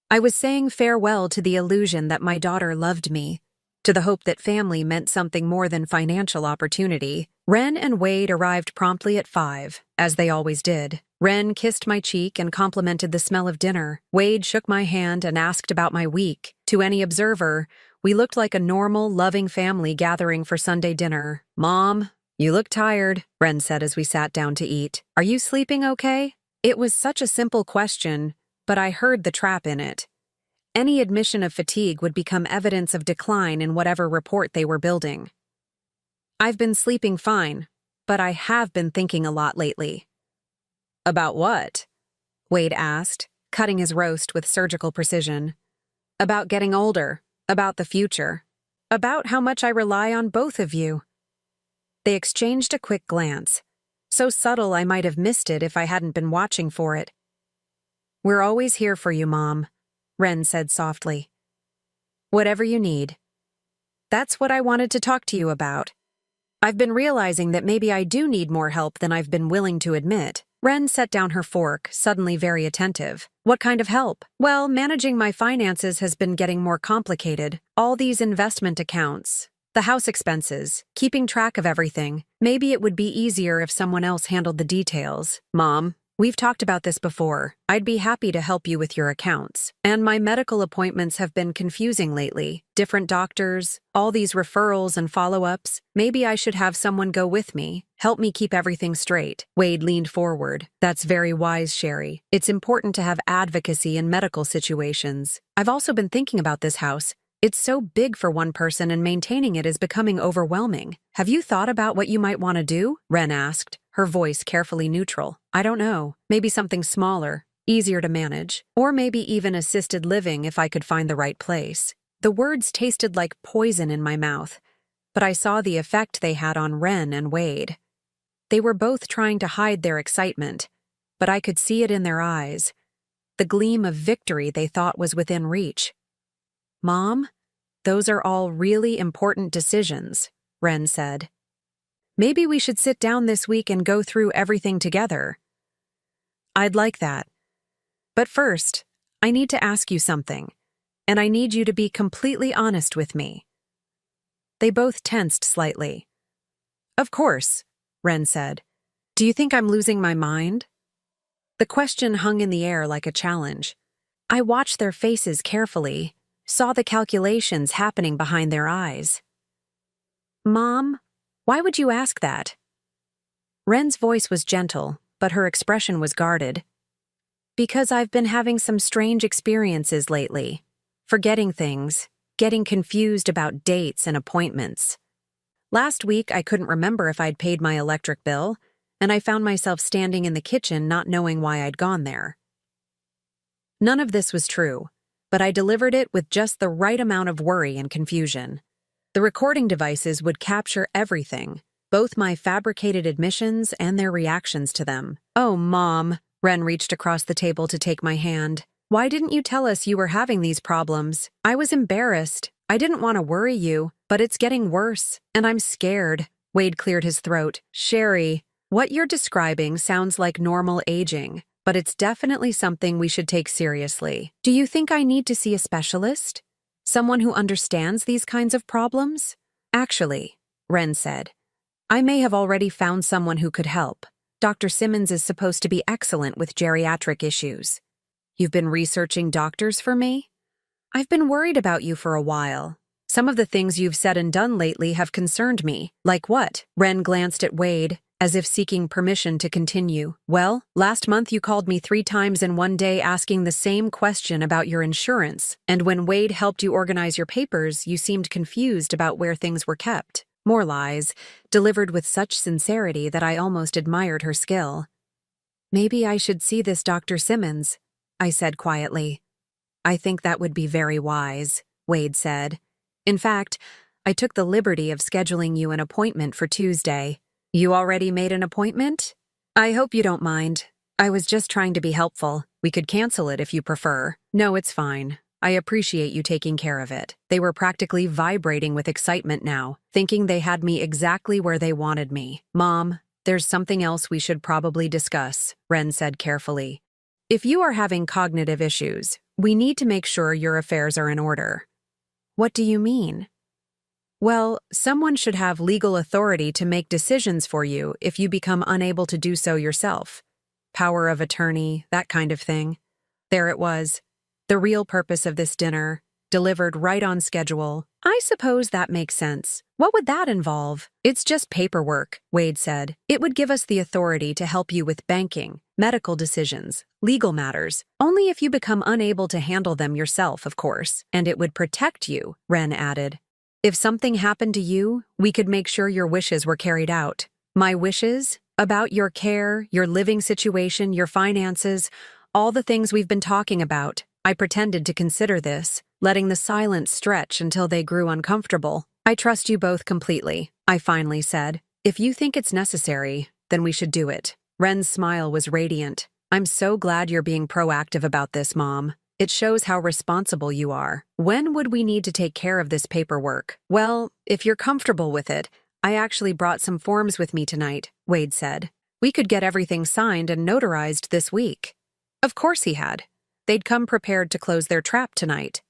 I was saying farewell to the illusion that my daughter loved me, to the hope that family meant something more than financial opportunity. Wren and Wade arrived promptly at 5, as they always did. Wren kissed my cheek and complimented the smell of dinner. Wade shook my hand and asked about my week. To any observer, we looked like a normal, loving family gathering for Sunday dinner. "Mom, you look tired," Wren said as we sat down to eat. "Are you sleeping okay?" It was such a simple question, but I heard the trap in it. Any admission of fatigue would become evidence of decline in whatever report they were building. "I've been sleeping fine, but I have been thinking a lot lately." "About what?" Wade asked, cutting his roast with surgical precision. "About getting older, about the future, about how much I rely on both of you." They exchanged a quick glance, so subtle I might have missed it if I hadn't been watching for it. "We're always here for you, Mom," Wren said softly. "Whatever you need." "That's what I wanted to talk to you about. I've been realizing that maybe I do need more help than I've been willing to admit." Wren set down her fork, suddenly very attentive. "What kind of help?" "Well, managing my finances has been getting more complicated. All these investment accounts, the house expenses, keeping track of everything. Maybe it would be easier if someone else handled the details." "Mom, we've talked about this before. I'd be happy to help you with your accounts. And my medical appointments have been confusing lately. Different doctors, all these referrals and follow-ups. Maybe I should have someone go with me, help me keep everything straight." Wade leaned forward. "That's very wise, Sherry. It's important to have advocacy in medical situations. I've also been thinking about this house. It's so big for one person and maintaining it is becoming overwhelming. Have you thought about what you might want to do?" Wren asked, her voice carefully neutral. "I don't know. Maybe something smaller, easier to manage. Or maybe even assisted living if I could find the right place." The words tasted like poison in my mouth, but I saw the effect they had on Wren and Wade. They were both trying to hide their excitement, but I could see it in their eyes, the gleam of victory they thought was within reach. "Mom, those are all really important decisions," Wren said. "Maybe we should sit down this week and go through everything together." "I'd like that. But first, I need to ask you something, and I need you to be completely honest with me." They both tensed slightly. "Of course," Wren said. "Do you think I'm losing my mind?" The question hung in the air like a challenge. I watched their faces carefully, saw the calculations happening behind their eyes. "Mom, why would you ask that?" Wren's voice was gentle, but her expression was guarded. "Because I've been having some strange experiences lately. Forgetting things, getting confused about dates and appointments. Last week, I couldn't remember if I'd paid my electric bill, and I found myself standing in the kitchen not knowing why I'd gone there." None of this was true, but I delivered it with just the right amount of worry and confusion. The recording devices would capture everything, both my fabricated admissions and their reactions to them. "Oh, Mom," Wren reached across the table to take my hand. "Why didn't you tell us you were having these problems? I was embarrassed. I didn't want to worry you, but it's getting worse, and I'm scared." Wade cleared his throat. "Sherry, what you're describing sounds like normal aging, but it's definitely something we should take seriously. Do you think I need to see a specialist? Someone who understands these kinds of problems?" "Actually," Wren said, "I may have already found someone who could help. Dr. Simmons is supposed to be excellent with geriatric issues." "You've been researching doctors for me?" "I've been worried about you for a while. Some of the things you've said and done lately have concerned me." "Like what?" Wren glanced at Wade, as if seeking permission to continue. Well, last month you called me 3 times in one day asking the same question about your insurance, and when Wade helped you organize your papers, you seemed confused about where things were kept. More lies, delivered with such sincerity that I almost admired her skill. Maybe I should see this Dr. Simmons, I said quietly. I think that would be very wise, Wade said. In fact, I took the liberty of scheduling you an appointment for Tuesday. You already made an appointment? I hope you don't mind. I was just trying to be helpful. We could cancel it if you prefer. No, it's fine. I appreciate you taking care of it. They were practically vibrating with excitement now, thinking they had me exactly where they wanted me. Mom, there's something else we should probably discuss, Ren said carefully. If you are having cognitive issues, we need to make sure your affairs are in order. What do you mean? Well, someone should have legal authority to make decisions for you if you become unable to do so yourself. Power of attorney, that kind of thing. There it was. The real purpose of this dinner, delivered right on schedule. I suppose that makes sense. What would that involve? It's just paperwork, Wade said. It would give us the authority to help you with banking, medical decisions, legal matters, only if you become unable to handle them yourself, of course. And it would protect you, Ren added. If something happened to you, we could make sure your wishes were carried out. My wishes? About your care, your living situation, your finances, all the things we've been talking about. I pretended to consider this, letting the silence stretch until they grew uncomfortable. I trust you both completely, I finally said. If you think it's necessary, then we should do it. Ren's smile was radiant. I'm so glad you're being proactive about this, Mom. It shows how responsible you are. When would we need to take care of this paperwork? Well, if you're comfortable with it, I actually brought some forms with me tonight, Wade said. We could get everything signed and notarized this week. Of course he had. They'd come prepared to close their trap tonight.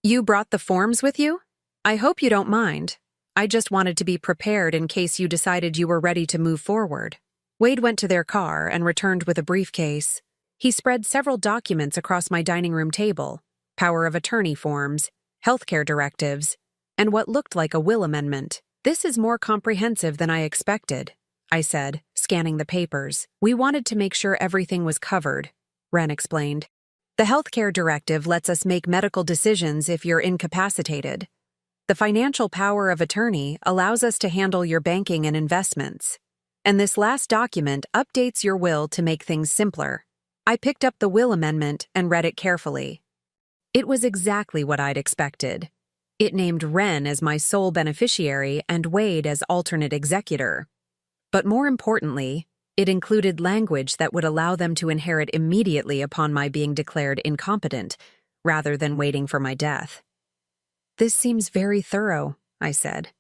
You brought the forms with you? I hope you don't mind. I just wanted to be prepared in case you decided you were ready to move forward. Wade went to their car and returned with a briefcase. He spread several documents across my dining room table, power of attorney forms, healthcare directives, and what looked like a will amendment. This is more comprehensive than I expected, I said, scanning the papers. We wanted to make sure everything was covered, Ren explained. The healthcare directive lets us make medical decisions if you're incapacitated. The financial power of attorney allows us to handle your banking and investments. And this last document updates your will to make things simpler. I picked up the will amendment and read it carefully. It was exactly what I'd expected. It named Ren as my sole beneficiary and Wade as alternate executor. But more importantly, it included language that would allow them to inherit immediately upon my being declared incompetent, rather than waiting for my death. This seems very thorough, I said.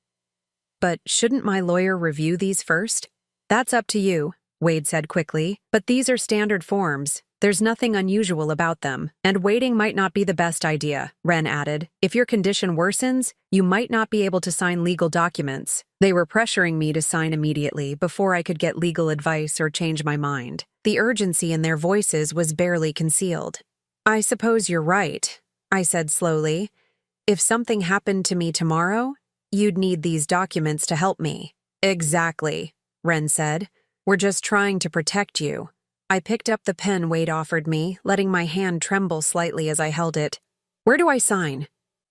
But shouldn't my lawyer review these first? That's up to you, Wade said quickly, but these are standard forms. There's nothing unusual about them, and waiting might not be the best idea, Ren added. If your condition worsens, you might not be able to sign legal documents. They were pressuring me to sign immediately before I could get legal advice or change my mind. The urgency in their voices was barely concealed. I suppose you're right, I said slowly. If something happened to me tomorrow, you'd need these documents to help me. Exactly, Ren said. We're just trying to protect you. I picked up the pen Wade offered me, letting my hand tremble slightly as I held it. Where do I sign?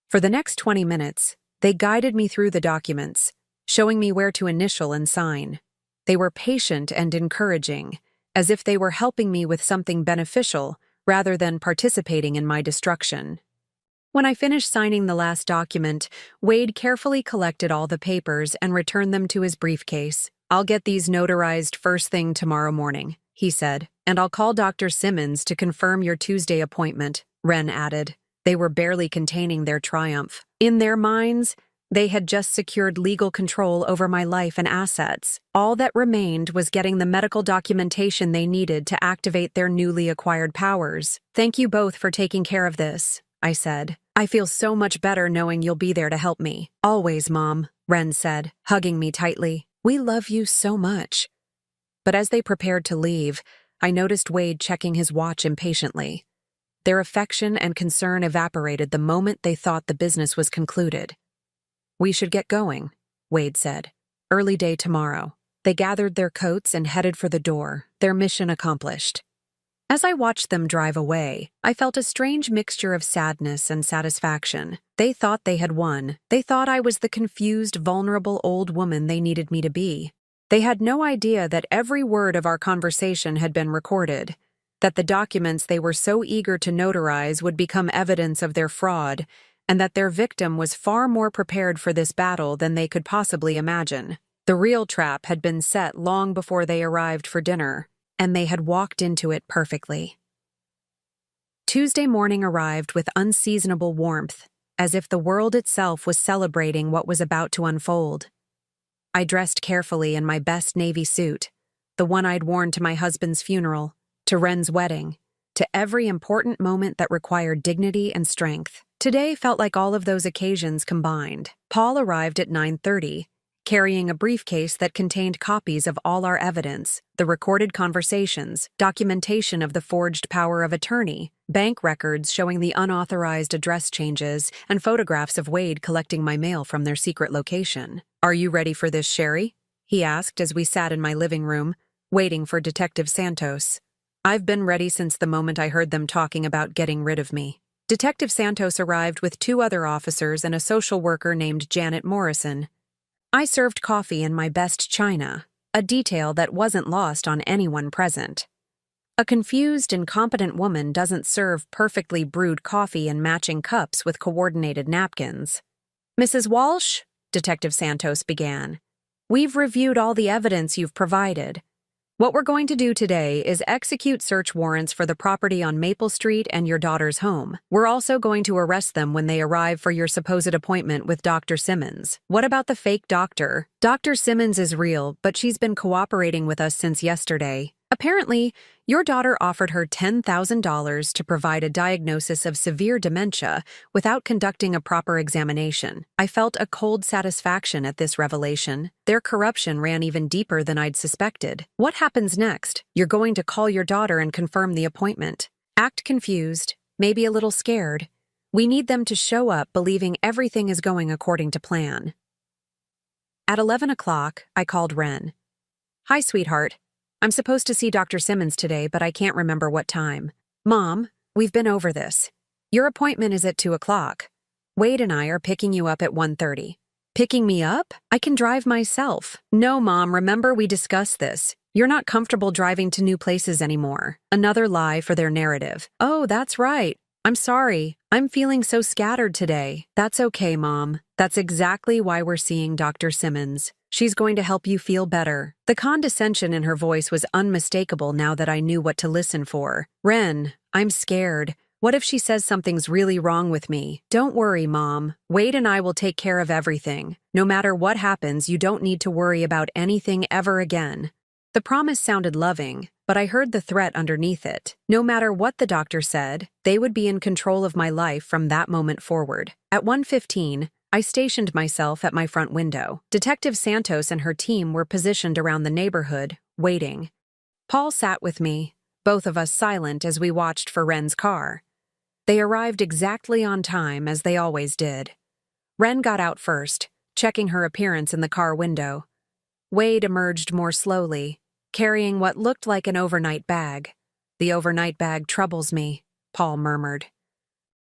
For the next 20 minutes, they guided me through the documents, showing me where to initial and sign. They were patient and encouraging, as if they were helping me with something beneficial rather than participating in my destruction. When I finished signing the last document, Wade carefully collected all the papers and returned them to his briefcase. I'll get these notarized first thing tomorrow morning, he said, and I'll call Dr. Simmons to confirm your Tuesday appointment, Ren added. They were barely containing their triumph. In their minds, they had just secured legal control over my life and assets. All that remained was getting the medical documentation they needed to activate their newly acquired powers. Thank you both for taking care of this, I said. I feel so much better knowing you'll be there to help me. Always, Mom, Ren said, hugging me tightly. We love you so much. But as they prepared to leave, I noticed Wade checking his watch impatiently. Their affection and concern evaporated the moment they thought the business was concluded. We should get going, Wade said. Early day tomorrow. They gathered their coats and headed for the door, their mission accomplished. As I watched them drive away, I felt a strange mixture of sadness and satisfaction. They thought they had won. They thought I was the confused, vulnerable old woman they needed me to be. They had no idea that every word of our conversation had been recorded, that the documents they were so eager to notarize would become evidence of their fraud, and that their victim was far more prepared for this battle than they could possibly imagine. The real trap had been set long before they arrived for dinner, and they had walked into it perfectly. Tuesday morning arrived with unseasonable warmth, as if the world itself was celebrating what was about to unfold. I dressed carefully in my best navy suit, the one I'd worn to my husband's funeral, to Ren's wedding, to every important moment that required dignity and strength. Today felt like all of those occasions combined. Paul arrived at 9:30, carrying a briefcase that contained copies of all our evidence, the recorded conversations, documentation of the forged power of attorney, bank records showing the unauthorized address changes, and photographs of Wade collecting my mail from their secret location. "Are you ready for this, Sherry?" he asked as we sat in my living room, waiting for Detective Santos. "I've been ready since the moment I heard them talking about getting rid of me." Detective Santos arrived with 2 other officers and a social worker named Janet Morrison. I served coffee in my best china, a detail that wasn't lost on anyone present. A confused, incompetent woman doesn't serve perfectly brewed coffee in matching cups with coordinated napkins. "Mrs. Walsh," Detective Santos began, "we've reviewed all the evidence you've provided. What we're going to do today is execute search warrants for the property on Maple Street and your daughter's home. We're also going to arrest them when they arrive for your supposed appointment with Dr. Simmons." "What about the fake doctor?" "Dr. Simmons is real, but she's been cooperating with us since yesterday. Apparently, your daughter offered her $10,000 to provide a diagnosis of severe dementia without conducting a proper examination." I felt a cold satisfaction at this revelation. Their corruption ran even deeper than I'd suspected. "What happens next?" "You're going to call your daughter and confirm the appointment. Act confused, maybe a little scared. We need them to show up believing everything is going according to plan." At 11 o'clock, I called Ren. "Hi, sweetheart. I'm supposed to see Dr. Simmons today, but I can't remember what time." "Mom, we've been over this. Your appointment is at 2 o'clock. Wade and I are picking you up at 1:30. "Picking me up? I can drive myself." "No, Mom, remember we discussed this. You're not comfortable driving to new places anymore." Another lie for their narrative. "Oh, that's right. I'm sorry. I'm feeling so scattered today." "That's okay, Mom. That's exactly why we're seeing Dr. Simmons. She's going to help you feel better." The condescension in her voice was unmistakable now that I knew what to listen for. "Ren, I'm scared. What if she says something's really wrong with me?" "Don't worry, Mom. Wade and I will take care of everything. No matter what happens, you don't need to worry about anything ever again." The promise sounded loving, but I heard the threat underneath it. No matter what the doctor said, they would be in control of my life from that moment forward. At 1:15, I stationed myself at my front window. Detective Santos and her team were positioned around the neighborhood, waiting. Paul sat with me, both of us silent as we watched for Ren's car. They arrived exactly on time, as they always did. Ren got out first, checking her appearance in the car window. Wade emerged more slowly, carrying what looked like an overnight bag. "The overnight bag troubles me," Paul murmured.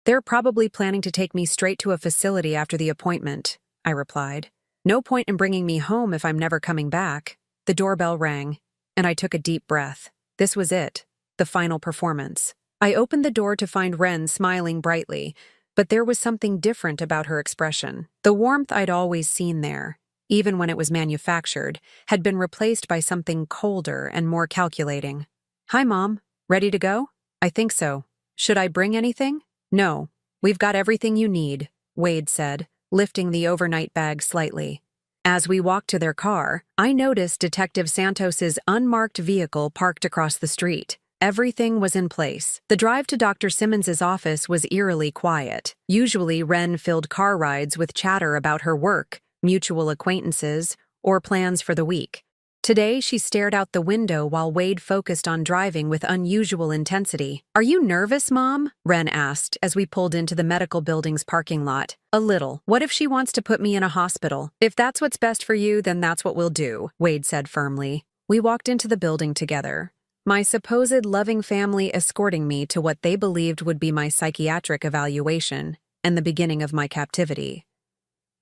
"They're probably planning to take me straight to a facility after the appointment," I replied. "No point in bringing me home if I'm never coming back." The doorbell rang, and I took a deep breath. This was it, the final performance. I opened the door to find Ren smiling brightly, but there was something different about her expression. The warmth I'd always seen there, even when it was manufactured, had been replaced by something colder and more calculating. "Hi, Mom. Ready to go?" "I think so. Should I bring anything?" "No, we've got everything you need," Wade said, lifting the overnight bag slightly. As we walked to their car, I noticed Detective Santos's unmarked vehicle parked across the street. Everything was in place. The drive to Dr. Simmons's office was eerily quiet. Usually, Ren filled car rides with chatter about her work, mutual acquaintances, or plans for the week. Today, she stared out the window while Wade focused on driving with unusual intensity. "Are you nervous, Mom?" Wren asked as we pulled into the medical building's parking lot. "A little. What if she wants to put me in a hospital? If that's what's best for you, then that's what we'll do," Wade said firmly. We walked into the building together, my supposed loving family escorting me to what they believed would be my psychiatric evaluation and the beginning of my captivity.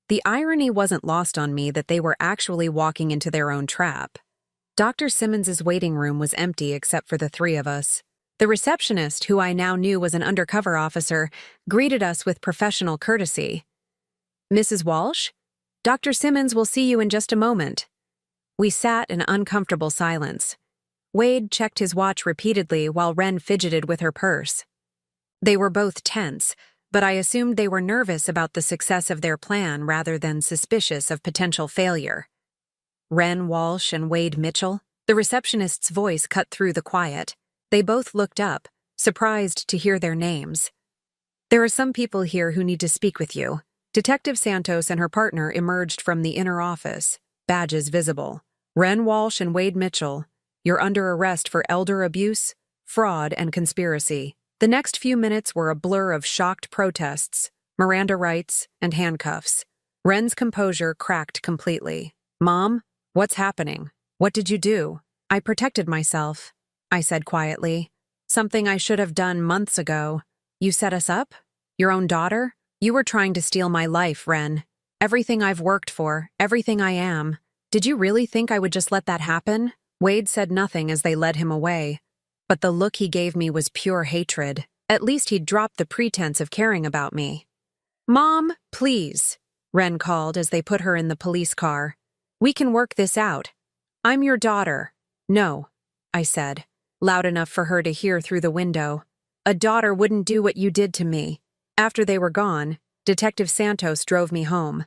The irony wasn't lost on me that they were actually walking into their own trap. Dr. Simmons's waiting room was empty except for the three of us. The receptionist, who I now knew was an undercover officer, greeted us with professional courtesy. "Mrs. Walsh? Dr. Simmons will see you in just a moment." We sat in uncomfortable silence. Wade checked his watch repeatedly while Wren fidgeted with her purse. They were both tense, but I assumed they were nervous about the success of their plan rather than suspicious of potential failure. "Wren Walsh and Wade Mitchell?" The receptionist's voice cut through the quiet. They both looked up, surprised to hear their names. "There are some people here who need to speak with you." Detective Santos and her partner emerged from the inner office, badges visible. "Wren Walsh and Wade Mitchell, you're under arrest for elder abuse, fraud, and conspiracy." The next few minutes were a blur of shocked protests, Miranda rights, and handcuffs. Wren's composure cracked completely. "Mom, what's happening? What did you do?" "I protected myself," I said quietly. "Something I should have done months ago." "You set us up? Your own daughter? You were trying to steal my life, Wren. Everything I've worked for, everything I am. Did you really think I would just let that happen?" Wade said nothing as they led him away, but the look he gave me was pure hatred. At least he'd dropped the pretense of caring about me. "Mom, please," Wren called as they put her in the police car. "We can work this out. I'm your daughter." "No," I said, loud enough for her to hear through the window. "A daughter wouldn't do what you did to me." After they were gone, Detective Santos drove me home.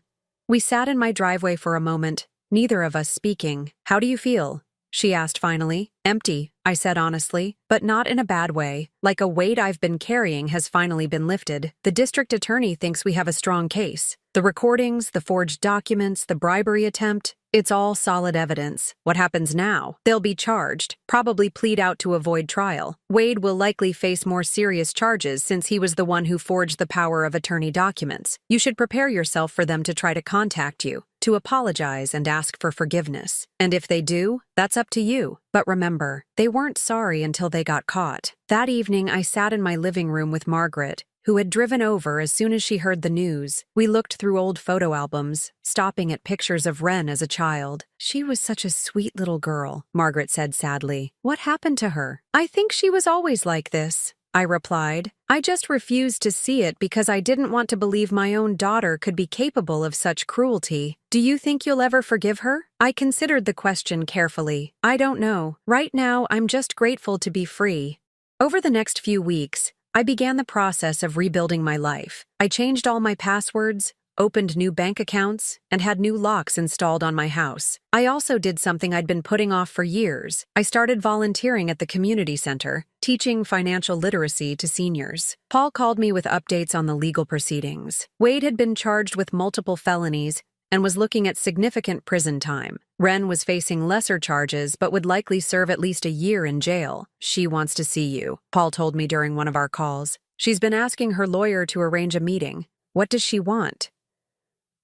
We sat in my driveway for a moment, neither of us speaking. "How do you feel?" she asked finally. "Empty," I said honestly, but not in a bad way. Like a weight I've been carrying has finally been lifted. The district attorney thinks we have a strong case. The recordings, the forged documents, the bribery attempt, it's all solid evidence. What happens now? They'll be charged, probably plead out to avoid trial. Wade will likely face more serious charges since he was the one who forged the power of attorney documents. You should prepare yourself for them to try to contact you, to apologize and ask for forgiveness. And if they do, that's up to you. But remember, they weren't sorry until they got caught. That evening, I sat in my living room with Margaret, who had driven over as soon as she heard the news. We looked through old photo albums, stopping at pictures of Wren as a child. "She was such a sweet little girl," Margaret said sadly. "What happened to her?" "I think she was always like this," I replied. "I just refused to see it because I didn't want to believe my own daughter could be capable of such cruelty." "Do you think you'll ever forgive her?" I considered the question carefully. "I don't know. Right now, I'm just grateful to be free." Over the next few weeks, I began the process of rebuilding my life. I changed all my passwords, opened new bank accounts, and had new locks installed on my house. I also did something I'd been putting off for years. I started volunteering at the community center, teaching financial literacy to seniors. Paul called me with updates on the legal proceedings. Wade had been charged with multiple felonies and was looking at significant prison time. Wren was facing lesser charges but would likely serve at least a year in jail. "She wants to see you," Paul told me during one of our calls. "She's been asking her lawyer to arrange a meeting." "What does she want?"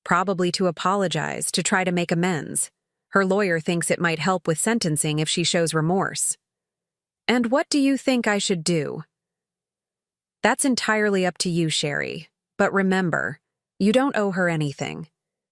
"Probably to apologize, to try to make amends. Her lawyer thinks it might help with sentencing if she shows remorse." "And what do you think I should do?" "That's entirely up to you, Sherry. But remember, you don't owe her anything.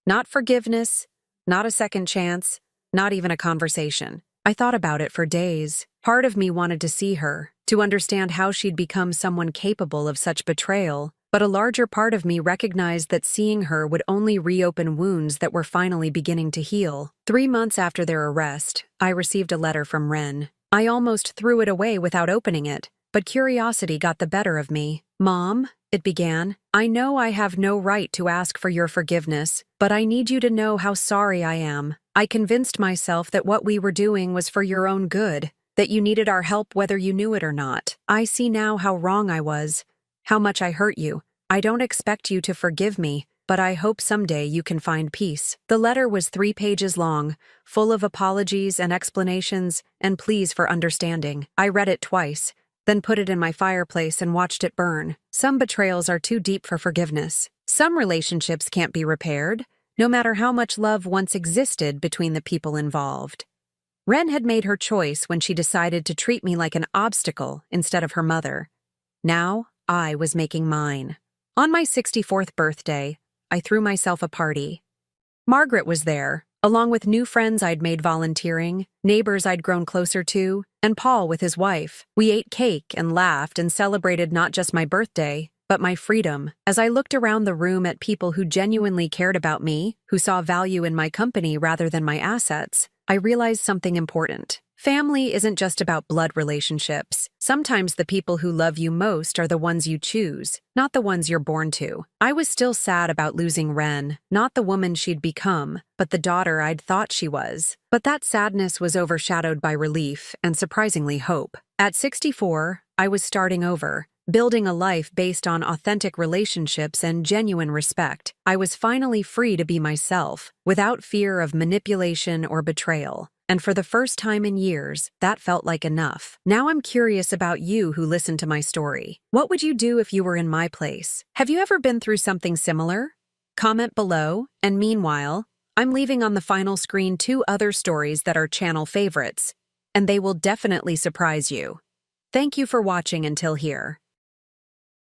Not forgiveness, not a second chance, not even a conversation." I thought about it for days. Part of me wanted to see her, to understand how she'd become someone capable of such betrayal, but a larger part of me recognized that seeing her would only reopen wounds that were finally beginning to heal. 3 months after their arrest, I received a letter from Wren. I almost threw it away without opening it, but curiosity got the better of me. "Mom," it began, "I know I have no right to ask for your forgiveness, but I need you to know how sorry I am. I convinced myself that what we were doing was for your own good, that you needed our help whether you knew it or not. I see now how wrong I was, how much I hurt you. I don't expect you to forgive me, but I hope someday you can find peace. The letter was 3 pages long, full of apologies and explanations, and pleas for understanding. I read it twice, then put it in my fireplace and watched it burn. Some betrayals are too deep for forgiveness. Some relationships can't be repaired, no matter how much love once existed between the people involved. Ren had made her choice when she decided to treat me like an obstacle instead of her mother. Now, I was making mine. On my 64th birthday, I threw myself a party. Margaret was there, along with new friends I'd made volunteering, neighbors I'd grown closer to, and Paul with his wife. We ate cake and laughed and celebrated not just my birthday, but my freedom. As I looked around the room at people who genuinely cared about me, who saw value in my company rather than my assets, I realized something important. Family isn't just about blood relationships. Sometimes the people who love you most are the ones you choose, not the ones you're born to. I was still sad about losing Ren, not the woman she'd become, but the daughter I'd thought she was. But that sadness was overshadowed by relief and surprisingly hope. At 64, I was starting over, building a life based on authentic relationships and genuine respect. I was finally free to be myself, without fear of manipulation or betrayal. And for the first time in years, that felt like enough. Now I'm curious about you who listened to my story. What would you do if you were in my place? Have you ever been through something similar? Comment below, and meanwhile, I'm leaving on the final screen 2 other stories that are channel favorites, and they will definitely surprise you. Thank you for watching until here.